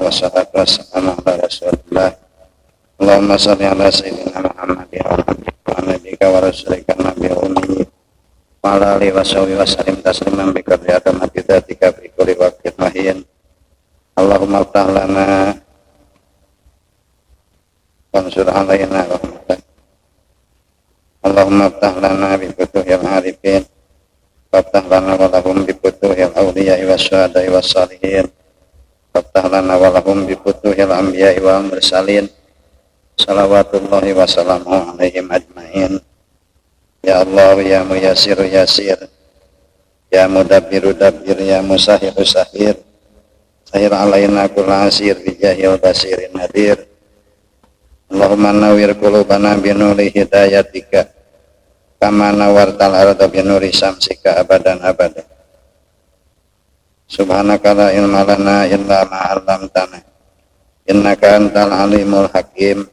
wassalatu wassalamu ala rasulillah. Allahumma salli ala sayyidina Muhammad wa nabiyika wa rasulika nabiyil ummi wa ala alihi wa sahbihi wa sallim tasliman bi qadri adamati dzatika fi kulli waqtin wa hin. Allahumma iftah lana wansur alaina rahmatan. Allahumma iftah lana bi futuhil arifin waftah lana wa lahum bi futuhil awliya'i wasyuhada'i wassalihin. Waftah lana wa lahum bi futuhil anbiya'i wal mursalin. Salawatullahi wa salamuhu alaihim ajma'in. Ya Allah ya muyassiru yassir, ya mudabbiru dabbir, ya musahiru sahir. Sahir alaina kulla asir bi jahil basirin nadir. Allahumma nawwir qulubana bi nuri hidayatika kama nawartal arda bi nuri syamsika abadan abada. Subhanaka la ilma lana illa ma 'allamtana innaka antal alimul hakim.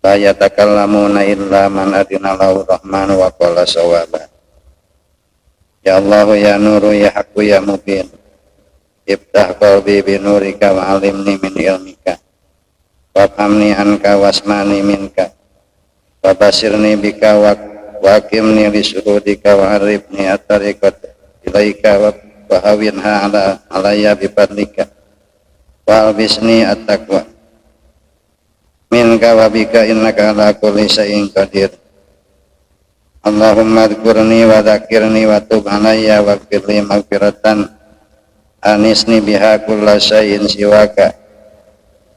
La yatakallamuna illa man adina lahu rahman wa qala sawaba. Ya Allah ya nuru ya haqqu ya mubin, iftah qalbi bi nurika wa alimni min ilmika wafhamni anka wasmani minka wa basirni bika wa aqimni li syuhudika wa arifni at-tariqat ilaika wa hawinha alayya bi fadlika wa albisni at-taqwa minka wa bika innaka ala kulli syai'in qadir. Allahumma adhkurni wa dzakirni wa tub alayya wa ghfirli maghfiratan anisni biha kulla syai'in siwaka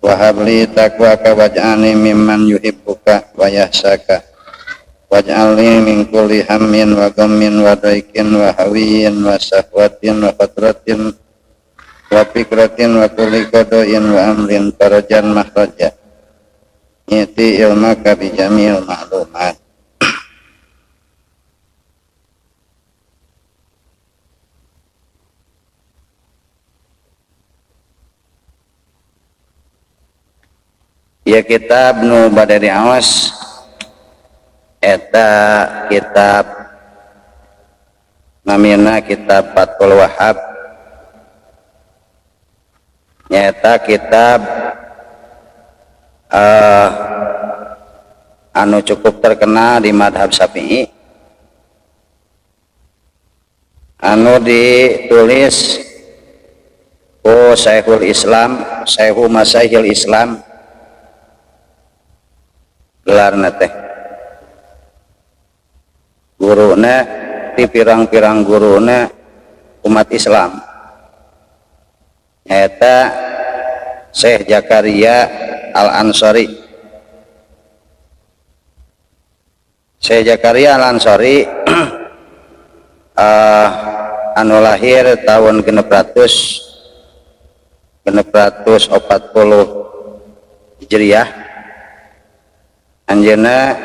wa habli taqwaka waj'alni mimman yuhibbuka wa yahsaka waj'alni min kulli hammin wa ghammin wa daikin wa hawiyin wa sahwatin wa fatratin wa fikratin wa kulli qada'in wa amrin farajan makhraja Nyiti ilmaka bijamil ma'lumat. Ya kitab nu bade diaos eta kitab namina kitab Fathul Wahhab, nyata kitab anu cukup terkenal di madhab Syafi'i, anu ditulis ku Syekhul Islam, Syekhu Masyaykhil Islam, gelarna teh guruna di pirang-pirang guruna umat Islam, nyata Syekh Zakaria Al-Ansari. Syekh Zakaria Al-Ansari anu lahir tahun 640 Hijriah. Anjeunna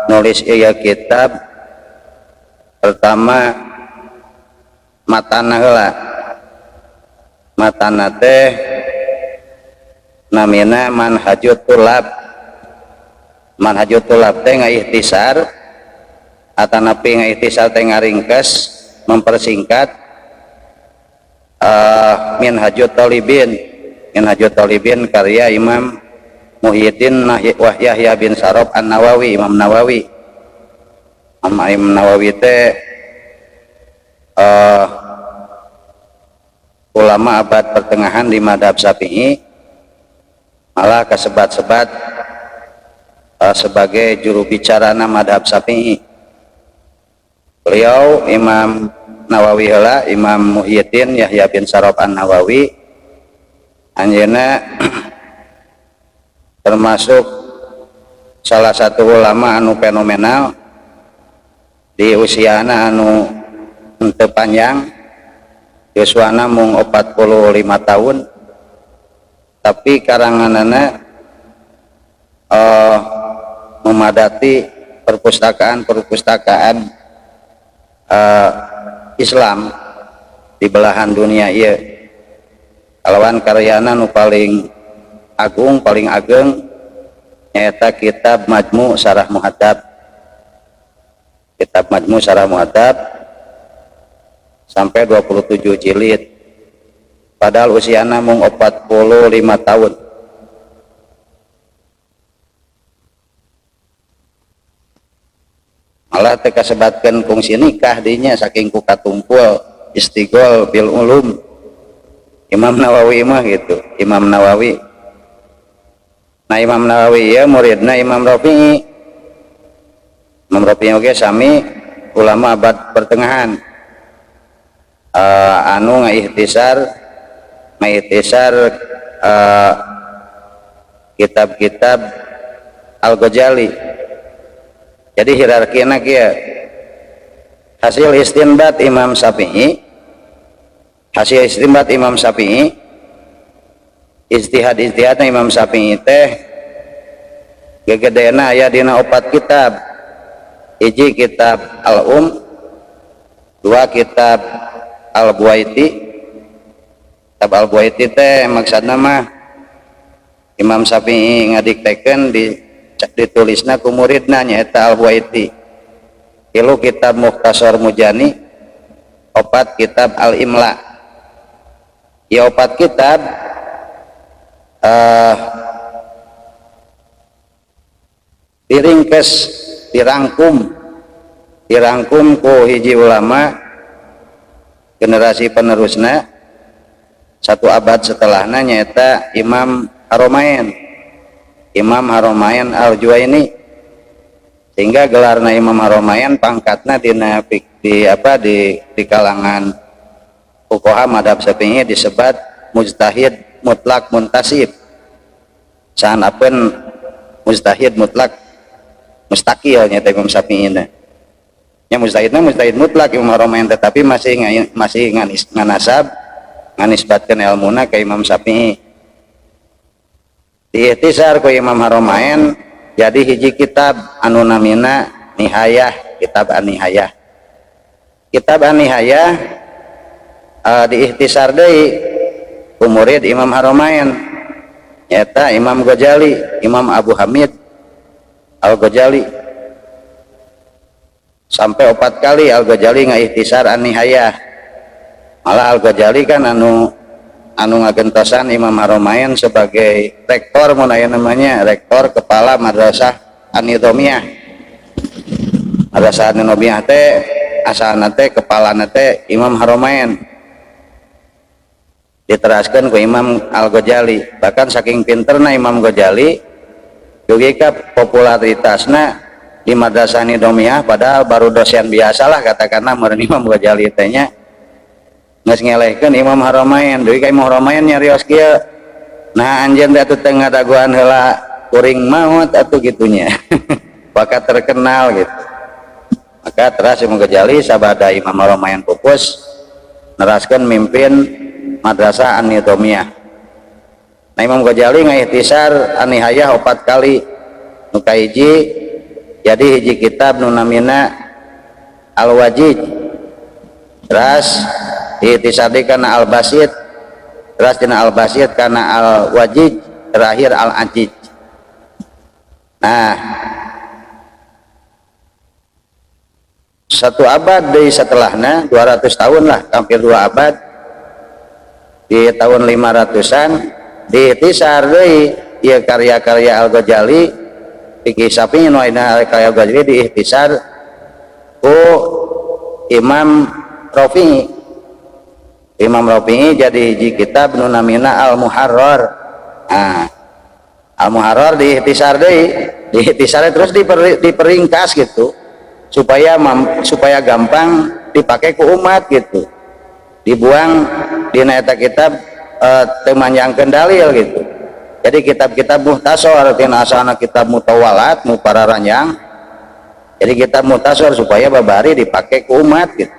nulis ieu kitab pertama matana heula. Matana teh namina manhajut tulab. Manhajut tulab teh ngaihtisar atanapi ngaihtisar teh ngaringkes mempersingkat minhajut talibin. Minhajut talibin karya Imam Muhyiddin Yahya bin Sharaf An-Nawawi, Imam Nawawi. Imam Nawawi teh ulama abad pertengahan di madhab Syafi'i, malah kasebat-sebat sebagai juru bicara madhab Syafi'i. Beliau Imam Nawawi heula, Imam Muhyiddin Yahya bin Sharaf An-Nawawi, anjeunna termasuk salah satu ulama anu fenomenal di usiana anu henteu panjang. Yuswana mung 45 tahun, tapi karanganana memadati perpustakaan Islam di belahan dunia ieu. Kalawan karyana nu paling agung, paling ageng nyaeta kitab Majmu' Syarah Muhadzab. Kitab Majmu' Syarah Muhadzab sampai 27 jilid. padahal usiana mung 45 tahun. Malah teu kasebatkeun kungsi nikah dinya saking ku katumpul Istighol bil ulum. Imam Nawawi mah gitu, Imam Nawawi. Nah Imam Nawawi ya muridna Imam Rafi'i. Imam Rafi'i oge sami ulama abad pertengahan. Anu ngaihtisar kitab-kitab Al-Ghazali. Jadi hierarkina kieu. Hasil istinbat Imam Syafi'i, ijtihad-ijtihadna Imam Syafi'i teh gegedena aya dina 4 kitab. Hiji kitab Al-Um, 2 kitab Al-Buaiti. Kitab Al-Buaiti teh maksudna mah Imam Syafi'i ngadiktekeun ditulisna ku muridna nyaeta Al-Buaiti. 3 kitab Mukhtasar Mujani, 4 kitab Al-Imla. Ya 4 kitab dirangkum ku hiji ulama generasi penerusna 1 abad setelahna nyaeta Imam Haromain Al-Juwaini. Sehingga gelarna Imam Haromain pangkatna di kalangan fuqaha madhab Syafi'i disebut mujtahid mutlak muntasib. Sanapeun mujtahid mutlak mustaqil nya Imam Syafi'i na. Nya mujtahid mutlak Imam Haromain, tetapi masih nganisbatkeun ilmuna ka Imam Syafi'i. Diihtisar ku Imam Haromain jadi hiji kitab anu namina Nihayah, kitab An-Nihayah. Kitab An-Nihayah diihtisar deui ku murid Imam Haromain nyata Imam Ghazali, Imam Abu Hamid Al-Ghazali. Sampai 4 kali Al-Ghazali ngaihtisar An-Nihayah. Malah Al-Ghazali kan anu ngagentosan Imam Haromain sebagai rektor, mun aya namanya rektor kepala madrasah An-Nizamiyah. Madrasah An-Nizamiyah teh asalna teh kepalana teh Imam Haromain. Diteraskeun ku Imam Al-Ghazali. Bahkan saking pinterna Imam Ghazali dugi ka popularitasna di madrasah An-Nizamiyah, padahal baru dosen biasalah katakanlah meureun Imam Ghazali teh nya. Nges ngelehkeun Imam Haromain, deui ka Imam Haromain nyarios kieu. Nah anjeun atuh teu ngadaguan heula kuring maot atuh gitunya. Bakat terkenal gitu. Maka teras Imam Ghazali sabada Imam Haromain pupus neraskeun mimpin madrasah An-Nizamiyah. Nah Imam Ghazali ngaihtisar An-Nihayah 4 kali. Nu kahiji jadi hiji kitab nu namina Al-Wajid. Teras ihtisar kana Al-Basit, teras dina Al-Basit kana Al-Wajid, terakhir Al-Ajij. Nah 1 abad dari setelahnya 200 tahun lah, hampir 2 abad, di tahun 500-an diihtisar deui ieu karya-karya Al-Ghazali. Fikih Syafi'i nu ayeuna karya Al-Ghazali diihtisar ku Imam Rafi'i. Imam Rafi'i jadi hiji kitab nu namina Al-Muharrar. Nah, Al-Muharrar diihtisar terus diperingkas gitu supaya gampang dipakai ku umat gitu. Dibuang dina eta kitab teu manjangkeun dalil gitu. Jadi kitab-kitab muhtasar artinya asalna kitab mutawalat nu pararanjang. Jadi kitab muhtasar supaya babari dipakai ku umat gitu.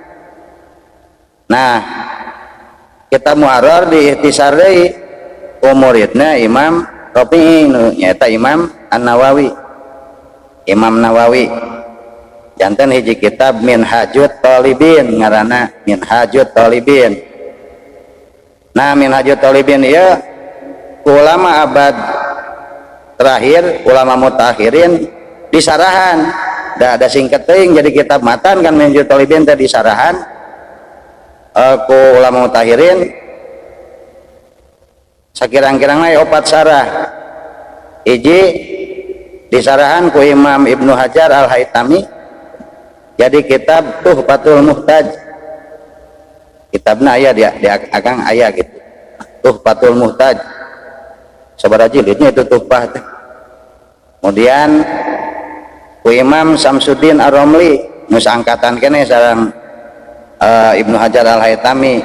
Nah, kitab Muharrar diihtisar deui ku muridna Imam Rafi'i nu nyaeta Imam An-Nawawi. Imam Nawawi janten hiji kitab Minhajut Thalibin, ngaranna Minhajut Thalibin. Nah Minhajut Thalibin ieu ku ulama abad terakhir, ulama mutakhirin disarahan. Da singkat teuing jadi kitab matan kan Minhajut Thalibin teh disarahan ku ulama mutakhirin sakirang-kirangna opat sarah. Hiji disarahan ku Imam Ibnu Hajar Al-Haytami jadi kitab Tuhfatul Muhtaj. Kitabna aya di agang aya gitu. Tuhfatul Muhtaj. Sabaraha jilidnya itu tuhfah teh. Kemudian ku Imam Samsuddin Ar-Romli nus angkatan kene sareng Ibnu Hajar Al-Haytami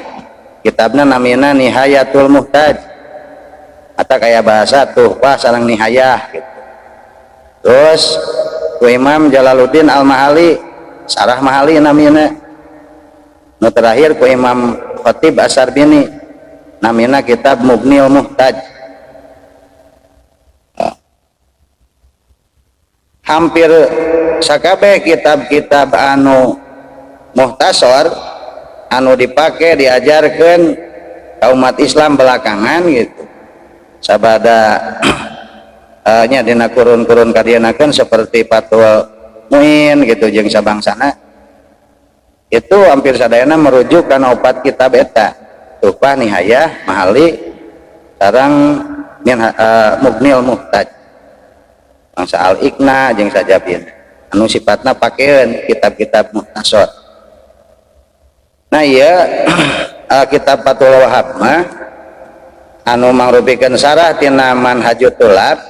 kitabna namina Nihayatul Muhtaj. Ata kaya bahasa tuhfah sareng nihayah gitu. Terus ku Imam Jalaluddin Al-Mahali sarah Mahali namina. Nu terakhir ku Imam Khatib As-Sarbini namina kitab Mughnil Muhtaj. Hampir sakabeh kitab-kitab anu muhtasor anu dipake diajarkeun ka umat Islam belakangan gitu. Sabada nya dina kurun-kurun kadienakeun seperti Fathul Muin gitu jeung sabangsana itu hampir sadayana merujuk kana opat kitab eta Tuhfah, Nihayah, Mahali sareng Mughnil Muhtaj bangsa Al-Iqna jeung sajabin anu sifatna pakeun kitab-kitab muhtasor. Nah ieu kitab Fathul Wahhab mah anu mangrupikeun sarah tina Manhajut Thulab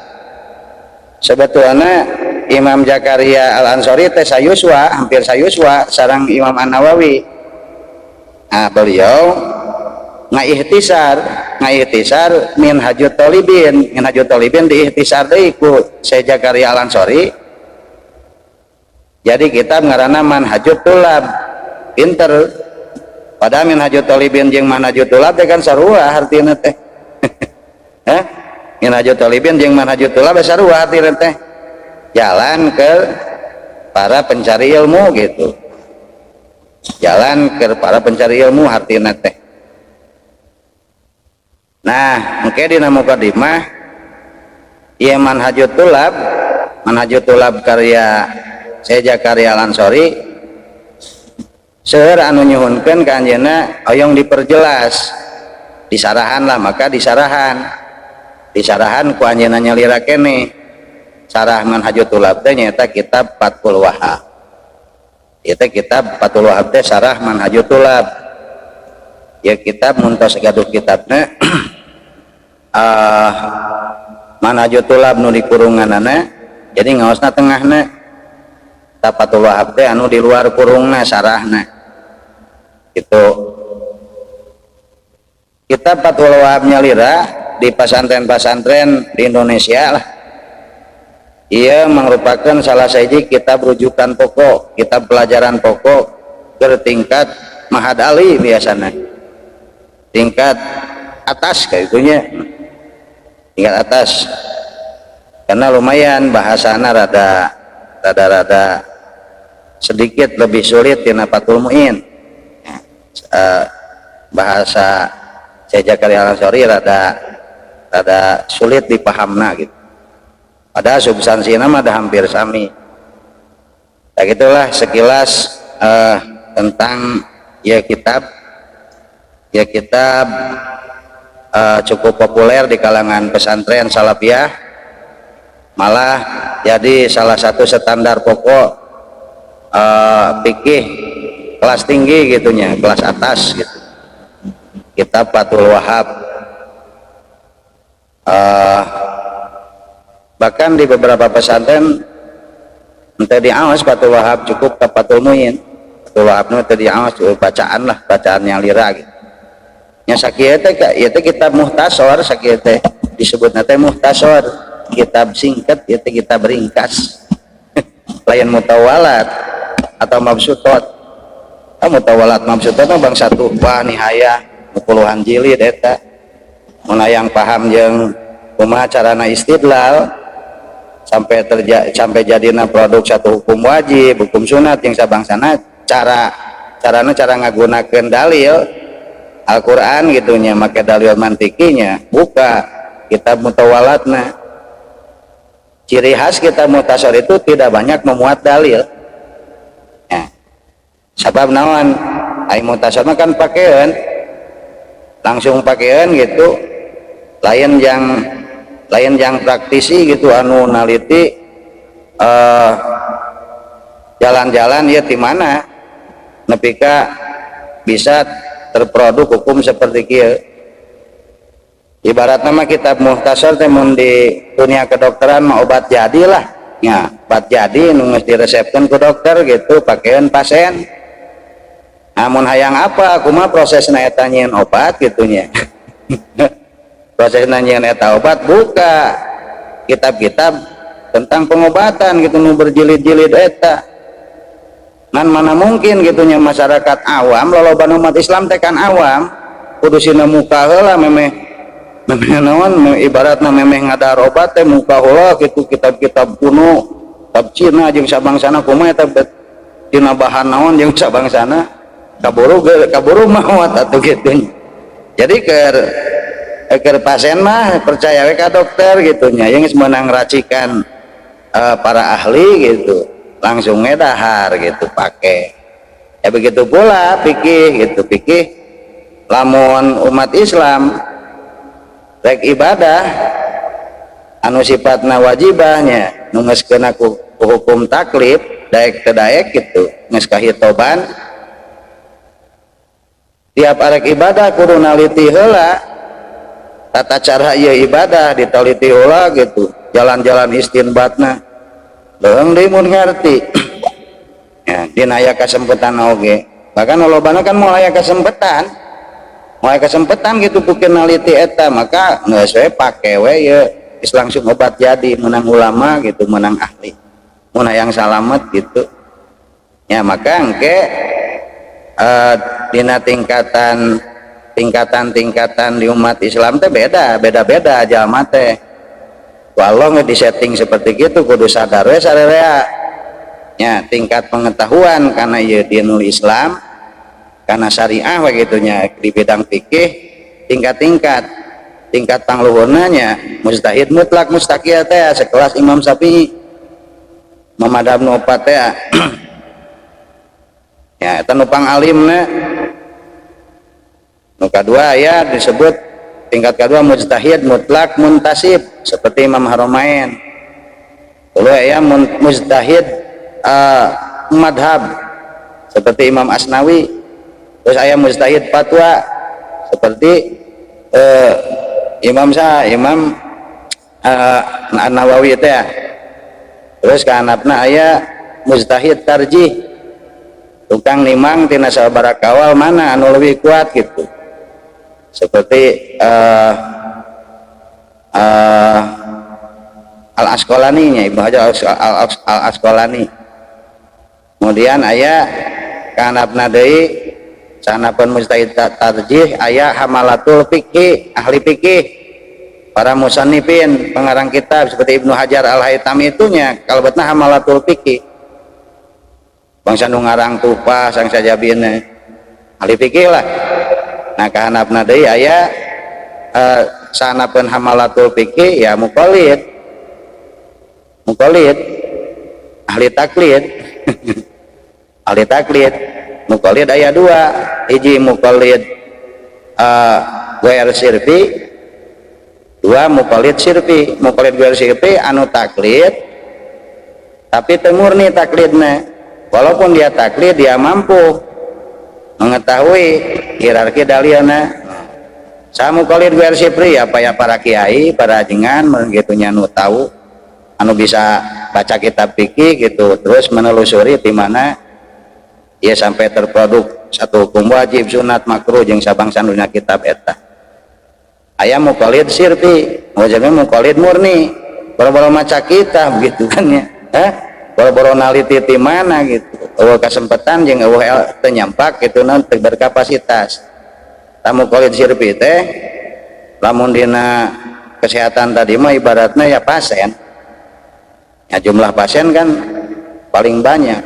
sebetulna Imam Zakaria Al-Ansori teh sayuswa hampir sayuswa sareng Imam An-Nawawi. Nah beliau ngaihtisar Minhajut Thalibin diihtisar deui ku Syekh Zakaria Al-Ansori jadi kitab ngaranna Manhajut Thulab. Pinter padahal Minhajut Thalibin jeung Manhajut Thulab teh kan sarua artina teh. Minhajut Thalibin jeung Manhajut Thulab sarua artina teh jalan ke para pencari ilmu gitu. Jalan ke para pencari ilmu artina teh. Nah, engke dina mukadimah ieu Manhajut Thulab karya Syekh Zakaria Al-Ansori seueur anu nyuhunkeun ka anjeunna hoyong diperjelas. Disarahan lah maka disarahan ku anjeunna nyalira kene sarah Manhajut Thulab teh nyaeta kitab Fathul Wahhab. Ieu teh kitab Fathul Wahhab teh sarah Manhajut Thulab. Ya kitab muntos gaduh kitabna Manhajut Thulab nu di kurunganana jadi ngaosna tengahna. Kitab Fathul Wahhab teh anu di luar kurungna sarahna. Itu kitab Fathul Wahhab nyalira di pesantren-pesantren di Indonesia lah. Ia merupakan salah satu kitab rujukan pokok, kitab pelajaran pokok bertingkat Mahad Ali biasanya. Tingkat atas kayak itunya. Tingkat atas. Karena lumayan bahasana rada sedikit lebih sulit tina Fathul Muin. Bahasa Syekh Zakaria Al-Ansori rada sulit dipahamna gitu. Padahal substansinya mah hampir sami. Ya gitulah sekilas tentang kitab cukup populer di kalangan pesantren salafiyah, malah jadi salah satu standar pokok fikih kelas tinggi gitunya, kelas atas gitu. Kitab Fathul Wahhab. Bahkan di beberapa pesantren ente diawas Fathul Wahhab cukup ke Fathul Muin. Fathul Wahhab ente diawas bacaan yang lira gitu. Nya sakieu teh ieu teh kitab muhtasor, sakieu teh disebutna teh muhtasor, kitab singkat, ieu teh kitab ringkas. Lain mutawalat atau mabsutot. Mutawalat mabsutot mah bangsa Tuhfah, Nihayah, puluhan jilid eta. Mun hayang paham jeung kumaha carana istidlal sampai jadina produk satu hukum wajib, hukum sunat yang sabangsana carana ngagunakeun dalil Al-Quran gitunya, make dalil mantikinya, buka kitab mutawalatna. Ciri khas kitab muhtasor itu tidak banyak memuat dalil. Ya. Sabab naon? Ai muhtasor mah kan pakeun, langsung pakeun gitu. lain yang praktisi gitu anu naliti jalan-jalan ya di mana nepika bisa terproduk hukum seperti kieu. Ibarat nama kitab Muhtasar teh mun di dunia kedokteran mah obat jadi lah ya, obat jadi nu geus diresepkeun ku dokter gitu pakeun pasien. Namun hayang apa kumaha prosesna eta nyieun obat gitunya. Prosesna nyieun eta obat buka kitab-kitab tentang pengobatan gitu nu berjilid-jilid eta. Nan mana mungkin gitunya masyarakat awam loloban umat Islam tekan awam kudu sina muka heula memeh naon ibaratna memeh ngadar obat teh muka heula gitu kitab-kitab kuno kitab Cina jeung sabangsana kumaha eta tina bahan naon jeung sabangsana kaburu maot atuh kitu. Jadi keur pasien mah percaya we ka dokter gitunya yang geus meunang racikan para ahli gitu langsung ngedahar gitu pakai ya begitu pula fikih gitu fikih lamun umat Islam rek ibadah anu sifatna wajibahnya nu geus kena ku hukum taklif daek teu daek gitu geus kahitoban tiap arek ibadah kudu naliti heula tata cara ieu ibadah ditaliti heula gitu jalan-jalan istinbatna leung deui mun ngarti ya dina aya kasempatan oge bahkan lolobana kan moal aya kasempatan gitu pikeun naliti eta maka geus we pake we ye geus langsung obat jadi menang ulama gitu menang ahli mun hayang salamet gitu ya maka engke dina tingkatan di umat Islam teh beda jalma teh walau nggak disetting seperti gitu kudu sadar we sararea ya tingkat pengetahuan karena ieu dinul Islam karena syariah begitunya di bidang fikih tingkat pangluhurnanya mustahid mutlak mustaqiyah teh sekelas Imam Syafi'i mamadhab nu opat teh ya eta nu pangalimna nu kadua ya disebut tingkat kedua mujtahid mutlak muntasib seperti Imam Haramain. Lalu ya mujtahid madhab seperti Imam Asnawi. Terus aya mujtahid fatwa seperti Imam Nawawi itu ya. Terus kahanapna aya mujtahid tarjih tukang nimang tina sabaraha kawal mana anu leuwih kuat gitu. Seperti Al-Asqalani nya Ibnu Hajar Al-Asqalani. Kemudian aya kanapna deui sanapeun mujtahid tarjih aya hamalatul fiqih ahli fikih para musannifin pengarang kitab seperti Ibnu Hajar Al-Haytami itunya kalebetna hamalatul fiqih bangsa nu ngarang Tuhfah sang sajabina ahli fikih lah. Nah kahanapna deui aya sanapeun hamalatul fikih ya muqallid ahli taklid ahli taklid muqallid aya dua hiji muqallid ghair sirfi dua muqallid sirfi muqallid ghair sirfi anu taklid tapi teu murni taklidna walaupun dia taklid dia mampu mengetahui hierarki dalilna samu muqallid ghair sirfi apa ya para kiai para ajengan mengitunya nu tahu anu bisa baca kitab fikih gitu terus menelusuri di mana ia sampai terproduk satu hukum wajib sunat makruh jeung sabangsan dina kitab eta aya muqallid sirfi wajibna muqallid murni boro-boro maca kitab gitu kan ya boro-boro naliti ti mana gitu eueuh kasempatan jeung eueuh teu nyampak gitu naon teu berkapasitas tamu muqallid sirfi teh lamun dina kesehatan tadi mah ibaratnya ya pasien ya jumlah pasien kan paling banyak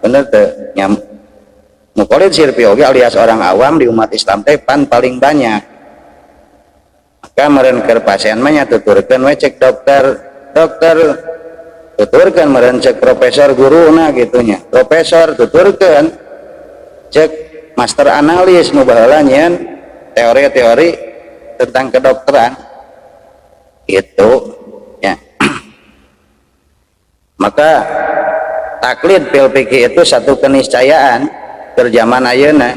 bener teu muqallid sirfi oge alias orang awam di umat Islam teh paling banyak maka meureun keur pasien mah nya tuturkeun we cek dokter tuturkeun meureun cek profesor guruna gitunya profesor tuturkeun cek master analis nu baheula nyieun teori-teori tentang kedokteran itu ya. Maka taklid fil fikih itu satu keniscayaan terjaman ayeuna.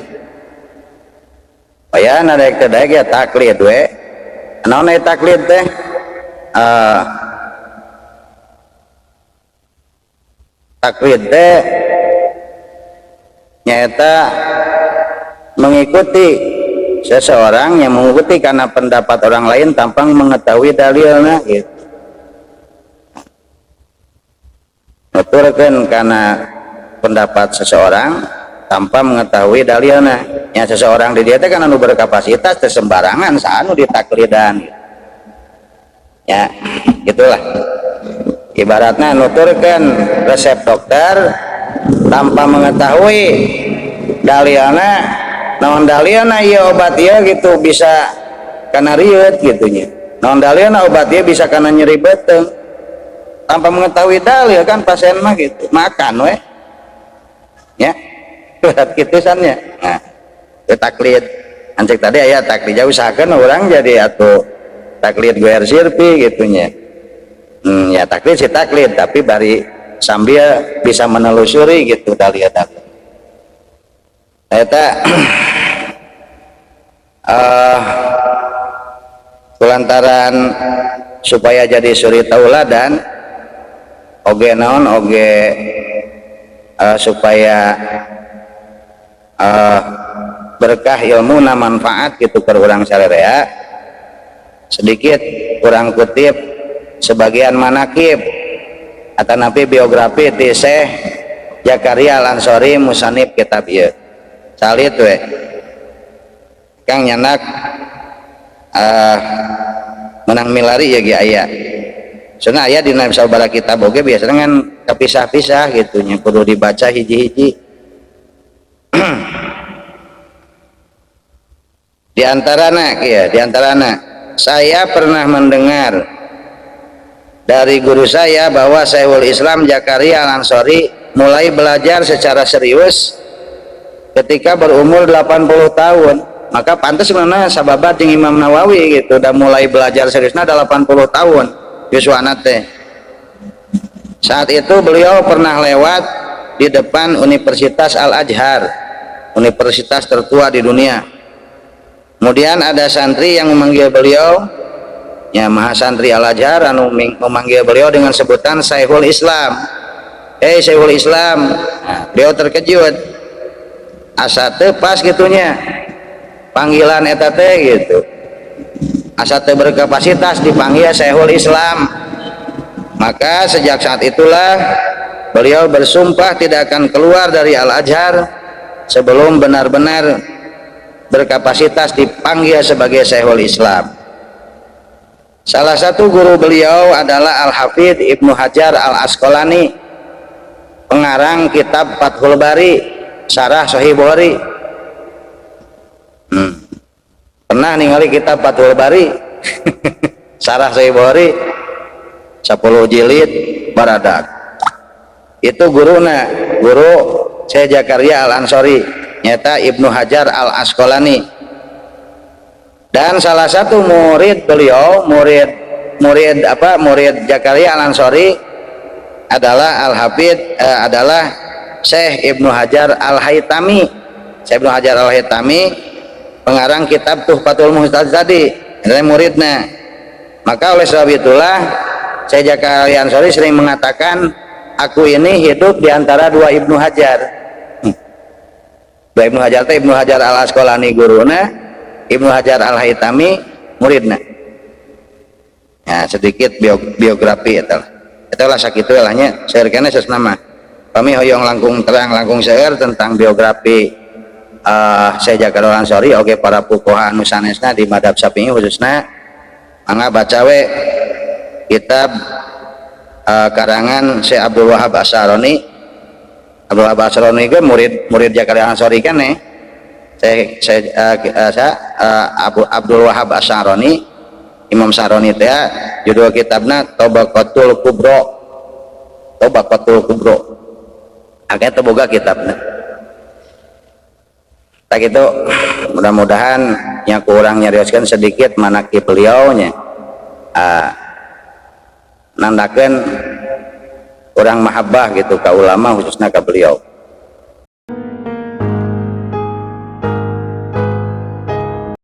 Aya na daek teh daek ya taklid we. Naon aya taklid teh? Taklid teh nyaeta mengikuti seseorang yang mengikuti karena pendapat orang lain tanpa mengetahui dalilnya gitu. Nuturkeun karena pendapat seseorang tanpa mengetahui dalilnya. Ya seseorang di dia teh kan anu berkapasitas teu sembarangan saanu ditaklidan gitu. Ya, gitulah. Ibaratnya nuturkeun resep dokter tanpa mengetahui dalilna, naon dalilna ieu obat ieu gitu bisa kana rieuit gitunya. Naon dalilna obat ieu bisa kana nyeri beuteung. Tanpa mengetahui dalil kan pasien mah gitu, makan we. Ya. Berat kitu sannya. Nah, itu taklid. Ancek tadi aya taklid usahakeun urang jadi atuh taklid guer sirpi gitunya. Ya taklid si taklid tapi bari sambil bisa menelusuri gitu dalil-dalil. Eta kulantaran supaya jadi suri tauladan oge naon oge supaya berkah ilmu na manfaat gitu ke urang sarerea. Sedikit kurang kutip sebagian manakib atau nabi biografi di Syekh Zakaria Al-Ansori musanib kitab ieu. Salit we Kang nyanak menang milari ya ge aya. Soalnya aya dina sabaraha kitab oge biasanya kan kepisah-pisah gitu nya kudu dibaca hiji-hiji. Di antarana saya pernah mendengar dari guru saya bahwa Syekhul Islam Zakaria Al-Ansori mulai belajar secara serius ketika berumur 80 tahun. Maka pantas sebenarnya sahabat jeung Imam Nawawi gitu udah mulai belajar seriusnya 80 tahun yuswana teh. Saat itu beliau pernah lewat di depan Universitas Al-Azhar, universitas tertua di dunia. Kemudian ada santri yang memanggil beliau, ya mahasantri Al-Azhar anu memanggil beliau dengan sebutan Syekhul Islam. Syekhul Islam. Nah, beliau terkejut. Asa teu pas gitunya. Panggilan eta teh gitu. Asa teu berkapasitas dipanggil Syekhul Islam. Maka sejak saat itulah beliau bersumpah tidak akan keluar dari Al-Azhar sebelum benar-benar berkapasitas dipanggil sebagai Syekhul Islam. Salah satu guru beliau adalah Al-Hafidz Ibnu Hajar Al-Asqalani, pengarang kitab Fathul Bari, Syarah Sahih Bukhari. Pernah ningali kitab Fathul Bari? Syarah Sahih Bukhari 10 jilid baradak. Itu guruna, guru Syekh Zakaria Al-Ansori, nyata Ibnu Hajar Al-Asqalani. Dan salah satu murid beliau, murid Zakaria Al-Ansori adalah Al-Hafidz adalah Syekh Ibnu Hajar Al-Haytami. Syekh Ibnu Hajar Al-Haytami pengarang kitab Tuhfatul Muhtaj tadi, adalah muridnya. Maka oleh sebab itulah Syekh Zakaria Al-Ansori sering mengatakan, aku ini hidup di antara dua Ibnu Hajar. Dua Ibnu Hajar teh Ibnu Hajar Al-Asqalani guruna, Ibnu Hajar Al-Haytami muridna. Ya, sedikit biografi itulah sakitu lah nya saeur keneh sesnama. Kami hoyong langkung terang langkung saeur tentang biografi Syekh Zakaria Al-Ansori oge para fuqaha anu sanesna di madhab Syafi'i khususna. Mangga baca we kitab karangan Syekh Abdul Wahab Asy'arani. Abdul Wahab Asy'arani ge murid Zakaria Al-Ansori kan Abdul Wahab Asy'arani, Imam Syaroni teh judul kitabna Tabaqatul Kubra. Tabaqatul Kubra. Akeh teu boga kitabna. Tak itu mudah-mudahan yang kurang nyarioskeun sedikit manakib beliau nya. nandakeun orang mahabbah gitu ka ulama khususnya ka beliau.